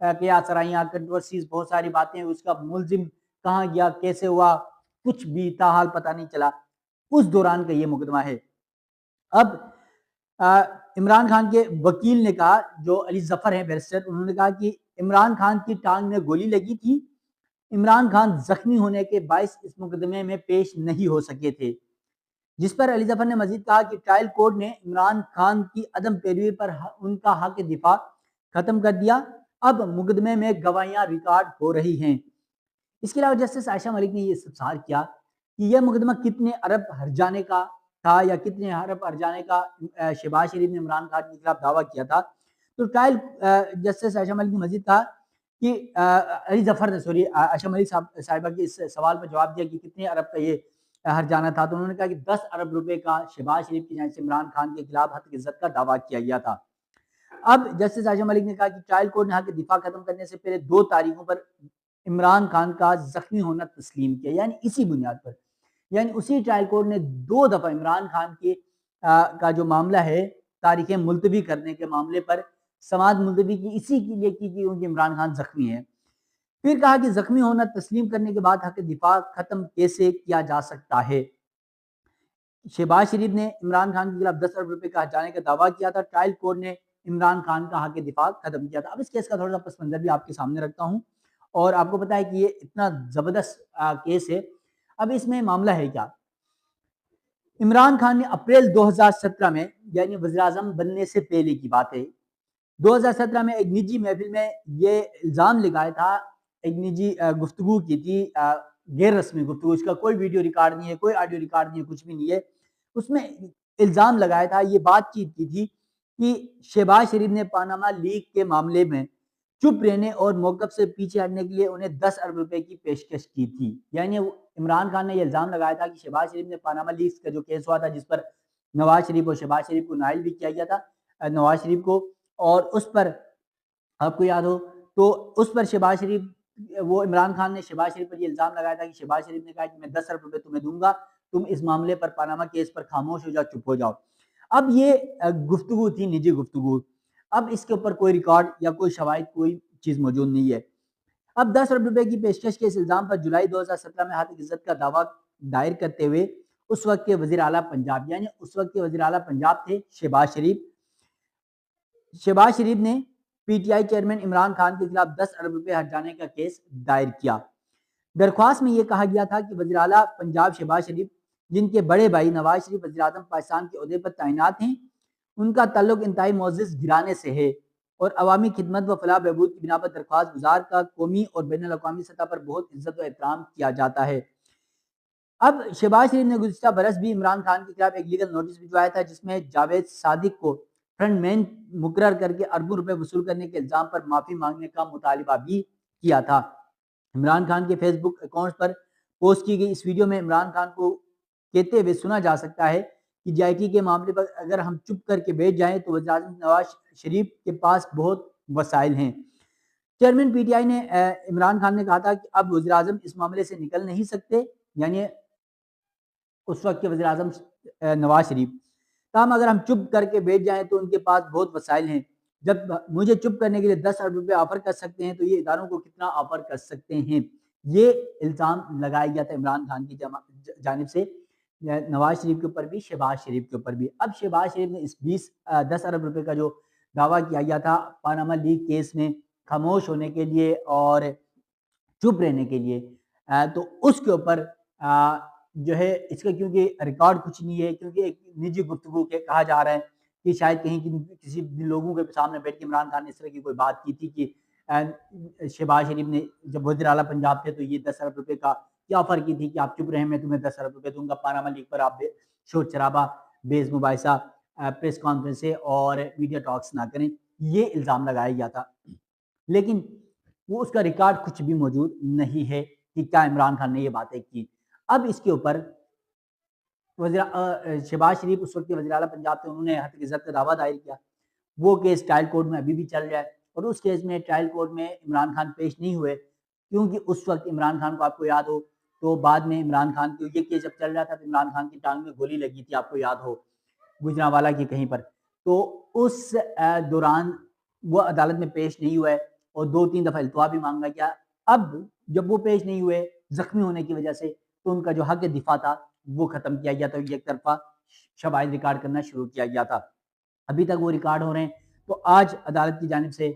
قیاس سرائیاں، کنٹروورسیز، بہت ساری باتیں، اس کا ملزم کہاں گیا، کیسے ہوا، کچھ بھی تاحال پتہ نہیں چلا۔ اس دوران کا یہ مقدمہ ہے۔ اب عمران خان کے وکیل نے کہا، جو علی ظفر ہیں بیرسٹر، انہوں نے کہا کہ عمران خان کی ٹانگ میں گولی لگی تھی، عمران خان زخمی ہونے کے باعث اس مقدمے میں پیش نہیں ہو سکے تھے، جس پر علی ظفر نے مزید کہا کہ ٹرائل کورٹ نے عمران خان کی عدم پیروی پر ان کا حق دفاع ختم کر دیا، اب مقدمے میں گواہیاں ریکارڈ ہو رہی ہیں۔ اس کے علاوہ جسٹس عائشہ ملک نے یہ استفسار کیا کہ یہ مقدمہ کتنے ارب ہرجانے کا تھا، یا کتنے ارب ہرجانے کا شہباز شریف نے عمران خان کے خلاف دعویٰ کیا تھا۔ تو ٹرائل جسٹس عائشہ ملک نے مزید کہا کہ علی ظفر نے عائشہ ملک صاحبہ کے اس سوال پر جواب دیا کہ کتنے ارب کا یہ ہرجانہ تھا، تو انہوں نے کہا کہ 10 ارب روپے کا شہباز شریف کی جانب سے عمران خان کے خلاف حق عزت کا دعویٰ کیا گیا تھا۔ اب جسٹس عائشہ ملک نے کہا کہ ٹرائل کورٹ نے حق دفاع ختم کرنے سے پہلے 2 تاریخوں پر عمران خان کا زخمی ہونا تسلیم کیا، یعنی اسی بنیاد پر، یعنی اسی ٹرائل کورٹ نے 2 دفعہ عمران خان کے کا جو معاملہ ہے تاریخیں ملتوی کرنے کے معاملے پر سماعت ملتوی کی اسی کے لیے کی کیونکہ عمران خان زخمی ہے۔ پھر کہا کہ زخمی ہونا تسلیم کرنے کے بعد حق دفاع ختم کیسے کیا جا سکتا ہے۔ شہباز شریف نے عمران خان کے خلاف 10 ارب روپے کا ہرجانے کا دعویٰ کیا تھا، ٹرائل کورٹ نے عمران خان کا حق دفاع ختم کیا تھا۔ اب اس کیس کا تھوڑا سا پس منظر بھی آپ کے سامنے رکھتا ہوں، اور آپ کو پتا ہے کہ یہ اتنا زبردست کیس ہے۔ اب اس میں معاملہ ہے کیا؟ عمران خان نے اپریل 2017 میں، یعنی وزیر اعظم بننے سے پہلے کی بات ہے، 2017 میں ایک نجی محفل میں یہ الزام لگایا تھا، ایک نجی گفتگو کی تھی، غیر رسمی گفتگو، اس کا کوئی ویڈیو ریکارڈ نہیں ہے، کوئی آڈیو ریکارڈ نہیں ہے، کچھ بھی نہیں ہے۔ اس میں الزام لگایا تھا، یہ بات چیت کی تھی کہ شہباز شریف نے پاناما لیک کے معاملے میں چپ رہنے اور موقف سے پیچھے ہٹنے کے لیے انہیں 10 ارب روپے کی پیشکش کی تھی۔ یعنی عمران خان نے یہ الزام لگایا تھا کہ شہباز شریف نے پاناما لیکس کا جو کیس ہوا تھا، جس پر نواز شریف اور شہباز شریف کو نائل بھی کیا گیا تھا، نواز شریف کو، اور اس پر آپ کو یاد ہو تو اس پر شہباز شریف، وہ عمران خان نے شہباز شریف پر یہ الزام لگایا تھا کہ شہباز شریف نے کہا کہ میں 10 ارب روپے تمہیں دوں گا، تم اس معاملے پر پاناما کیس پر خاموش ہو جاؤ، چپ ہو جاؤ۔ اب یہ گفتگو تھی، نجی گفتگو، اب اس کے اوپر کوئی ریکارڈ یا کوئی شواہد، کوئی چیز موجود نہیں ہے۔ اب 10 ارب روپے کی پیشکش کے اس الزام پر جولائی 2017 میں حق عزت کا دعویٰ دائر کرتے ہوئے اس وقت کے وزیر اعلیٰ پنجاب، یعنی اس وقت کے وزیر اعلیٰ پنجاب تھے شہباز شریف، شہباز شریف نے P T I chairman Imran Khan کے خلاف 10 ارب روپے ہرجانے کا کیس دائر کیا۔ درخواست میں یہ کہا گیا تھا کہ وزیر اعلیٰ پنجاب شہباز شریف، جن کے بڑے بھائی نواز شریف وزیر اعظم پاکستان کے عہدے پر تعینات ہیں، ان کا تعلق انتہائی معزز گھرانے سے ہے، اور عوامی خدمت و فلاح بہبود کی بنا پر درخواست گزار کا قومی اور بین الاقوامی سطح پر بہت عزت و احترام کیا جاتا ہے۔ اب شہباز شریف نے گزشتہ برس بھی عمران خان کے خلاف ایک لیگل نوٹس بھجوایا تھا، جس میں جاوید صادق کو فرنٹ مین مقرر کر کے اربوں روپے وصول کرنے کے الزام پر معافی مانگنے کا مطالبہ بھی کیا تھا۔ عمران خان کے فیس بک اکاؤنٹ پر پوسٹ کی گئی اس ویڈیو میں عمران خان کو کہتے ہوئے سنا جا سکتا ہے کہ جی آئی ٹی کے معاملے پر اگر ہم چپ کر کے بیٹھ جائیں تو وزیر اعظم نواز شریف کے پاس بہت وسائل ہیں۔ چیئرمین پی ٹی آئی نے عمران خان نے کہا تھا کہ اب وزیر اعظم اس معاملے سے نکل نہیں سکتے، یعنی اس وقت کے وزیر اعظم نواز شریف، تاہم اگر ہم چپ کر کے بیٹھ جائیں تو ان کے پاس بہت وسائل ہیں، جب مجھے چپ کرنے کے لیے 10 ارب روپے آفر کر سکتے ہیں تو یہ اداروں کو کتنا آفر کر سکتے ہیں۔ یہ الزام لگایا گیا تھا عمران خان کی جانب سے نواز شریف کے اوپر بھی، شہباز شریف کے اوپر بھی۔ اب شہباز شریف نے اس 10 ارب روپے کا جو دعویٰ کیا گیا تھا پاناما لیک کیس میں خاموش ہونے کے لیے اور چپ رہنے کے لیے، تو اس کے اوپر جو ہے اس کا کیونکہ ریکارڈ کچھ نہیں ہے، کیونکہ ایک نجی گفتگو کے کہا جا رہا ہے کہ شاید کہیں کسی لوگوں کے سامنے بیٹھ کے عمران خان نے اس طرح کی کوئی بات کی تھی کہ شہباز شریف نے جب وزیر اعلیٰ پنجاب تھے تو یہ 10 ارب روپے کا کیا آفر کی تھی کہ آپ چپ رہیں، میں تمہیں 10 ارب روپے دوں گا، پاناما لیک پر آپ شور شرابہ، بیز مباحثہ، پریس کانفرنسیں اور میڈیا ٹاکس نہ کریں، یہ الزام لگایا گیا تھا۔ لیکن وہ اس کا ریکارڈ کچھ بھی موجود نہیں ہے کہ کیا عمران خان نے یہ باتیں کی۔ اب اس کے اوپر شہباز شریف اس وقت کے وزیر اعلیٰ پنجاب تھے، انہوں نے حق عزت کا دعویٰ دائر کیا، وہ کیس ٹرائل کورٹ میں ابھی بھی چل رہا ہے، اور اس کیس میں ٹرائل کورٹ میں عمران خان پیش نہیں ہوئے، کیونکہ اس وقت عمران خان کو آپ کو یاد ہو تو بعد میں عمران خان کی یہ کیس جب چل رہا تھا تو عمران خان کی ٹانگ میں گولی لگی تھی، آپ کو یاد ہو، گجرانوالہ کی کہیں پر، تو اس دوران وہ عدالت میں پیش نہیں ہوا ہے۔ اور 2-3 دفعہ التوا بھی مانگا گیا. اب جب وہ پیش نہیں ہوئے زخمی ہونے کی وجہ سے تو ان کا جو حق دفاع تھا وہ ختم کیا گیا تھا, ایک طرفہ شواہد ریکارڈ کرنا شروع کیا گیا تھا. ابھی تک وہ ریکارڈ ہو رہے ہیں. تو آج عدالت کی جانب سے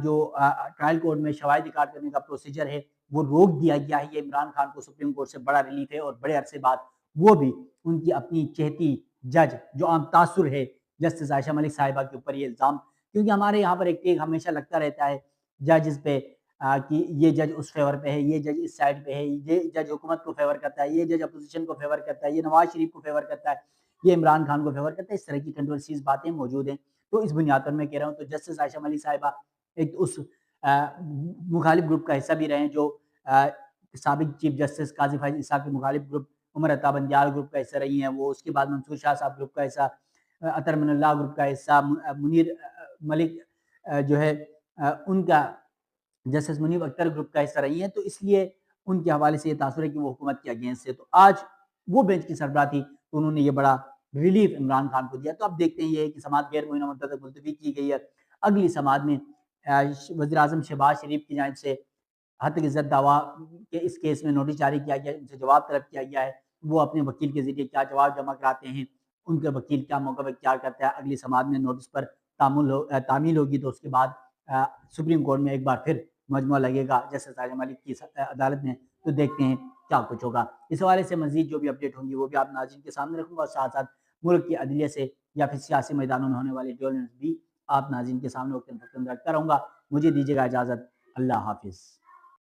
جو ٹرائل کورٹ میں شواہد ریکارڈ کرنے کا پروسیجر ہے وہ روک دیا گیا ہے. یہ عمران خان کو سپریم کورٹ سے بڑا ریلیف ہے, اور بڑے عرصے بعد وہ بھی ان کی اپنی چہتی جج جو عام تاثر ہے جسٹس عائشہ ملک صاحبہ کے اوپر یہ الزام, کیونکہ ہمارے یہاں پر ایک ہمیشہ لگتا رہتا ہے ججز پہ کہ یہ جج اس فیور پہ ہے, یہ جج اس سائڈ پہ ہے, یہ جج حکومت کو فیور کرتا ہے, یہ جج اپوزیشن کو فیور کرتا ہے, یہ نواز شریف کو فیور کرتا ہے, یہ عمران خان کو فیور کرتا ہے. اس طرح کی کنٹروورسیز باتیں موجود ہیں. تو اس بنیاد پر میں کہہ رہا ہوں تو جسٹس عائشہ ملک صاحبہ ایک اس مخالف گروپ کا حصہ بھی رہے ہیں جو سابق چیف جسٹس قاضی فائز عیسیٰ کے مخالف گروپ عمر عطا بندیال گروپ کا حصہ رہی ہیں وہ. اس کے بعد منصور شاہ صاحب گروپ کا حصہ, اطہر من اللہ گروپ کا حصہ, منیر ملک جو ہے ان کا جسٹس منیب اختر گروپ کا حصہ رہی ہیں. تو اس لیے ان کے حوالے سے یہ تاثر ہے کہ وہ حکومت کے اگینسٹ ہے. تو آج وہ بینچ کی سربراہ تھی تو انہوں نے یہ بڑا ریلیف عمران خان کو دیا. تو اب دیکھتے ہیں یہ کہ سماعت غیر معینہ مدت تک ملتوی کی گئی ہے. اگلی سماعت میں وزیر اعظم شہباز شریف کی جانب سے حتک عزت دعویٰ کے اس کیس میں نوٹس جاری کیا گیا, ان سے جواب طلب کیا گیا ہے. وہ اپنے وکیل کے ذریعے کیا جواب جمع کراتے ہیں, ان کے وکیل کیا موقف اختیار کرتا ہے. اگلی سماعت میں نوٹس پر تعمیل ہوگی تو اس کے بعد سپریم کورٹ میں ایک بار پھر مجمع لگے گا جسٹس عائشہ ملک کی عدالت میں. تو دیکھتے ہیں کیا کچھ ہوگا. اس حوالے سے مزید جو بھی اپڈیٹ ہوں گی وہ بھی آپ ناظرین کے سامنے رکھوں گا, اور ساتھ ساتھ ملک کی عدلیہ سے یا پھر سیاسی میدانوں میں ہونے والے ڈیولپمنٹس بھی آپ ناظرین کے سامنے وقت رکھتا رہوں گا. مجھے دیجیے گا اجازت. اللہ حافظ.